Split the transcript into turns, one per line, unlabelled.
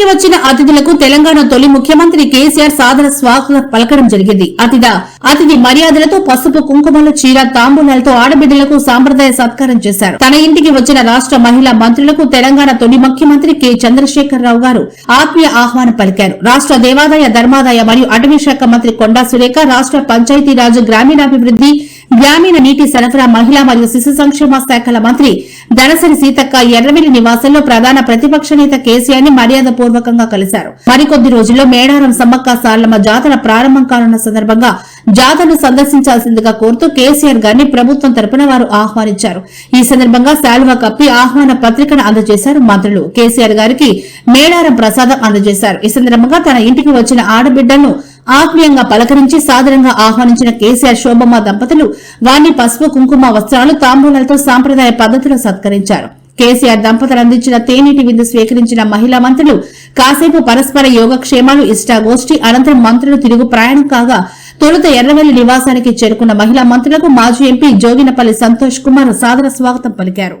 ఇంటికి వచ్చిన అతిథులకు తెలంగాణ తొలి ముఖ్యమంత్రి కేసీఆర్ సాదర స్వాగతం పలకడం జరిగింది. అతిథి మర్యాదలతో పసుపు కుంకుమలు చీర తాంబూలాలతో ఆడబిడ్డలకు సాంప్రదాయ సత్కారం చేశారు. తన ఇంటికి వచ్చిన రాష్ట మహిళా మంత్రులకు తెలంగాణ తొలి ముఖ్యమంత్రి కె చంద్రశేఖరరావు గారు ఆత్మీయ ఆహ్వానం పలికారు. రాష్ట దేవాదాయ ధర్మాదాయ మరియు అటవీ శాఖ మంత్రి కొండా సురేఖ, రాష్ట పంచాయతీరాజ్ గ్రామీణాభివృద్ది గ్రామీణ నీటి సరఫరా మహిళా మరియు శిశు సంక్షేమ శాఖల మంత్రి దనసరి సీతక్క ఎర్రవెల్లి నివాసంలో ప్రధాన ప్రతిపక్ష నేత కేసీఆర్ ని మర్యాదపూర్వకంగా కలిశారు. మరికొద్ది రోజుల్లో మేడారం సమ్మక్క సారలమ్మ జాతర ప్రారంభం కానున్న సందర్భంగా జాతరను సందర్శించాల్సిందిగా కోరుతూ కేసీఆర్ గారిని ప్రభుత్వం తరపున వారు ఆహ్వానించారు. ఈ సందర్భంగా శాలువా కప్పి ఆహ్వాన పత్రికను అందజేశారు. మంత్రులు కేసీఆర్ గారికి మేడారం ప్రసాదం అందజేశారు. ఈ సందర్భంగా తన ఇంటికి వచ్చిన ఆడబిడ్డలను ఆత్మీయంగా పలకరించి సాదరంగా ఆహ్వానించిన కేసీఆర్ శోభమ్మ దంపతులు వారిని పసుపు కుంకుమ వస్త్రాలు తాంబూలాలతో సాంప్రదాయ పద్దతిలో సత్కరించారు. కేసీఆర్ దంపతులు అందించిన తేనీటి విందు స్వీకరించిన మహిళా మంత్రులు కాసేపు పరస్పర యోగక్షేమాలు ఇష్టాగోష్ఠి అనంతరం మంత్రులు తిరుగు ప్రయాణం కాగా తొలుత ఎర్రవెల్లి నివాసానికి చేరుకున్న మహిళా మంత్రులకు మాజీ ఎంపీ జోగినపల్లి సంతోష్ కుమార్ సాదర స్వాగతం పలికారు.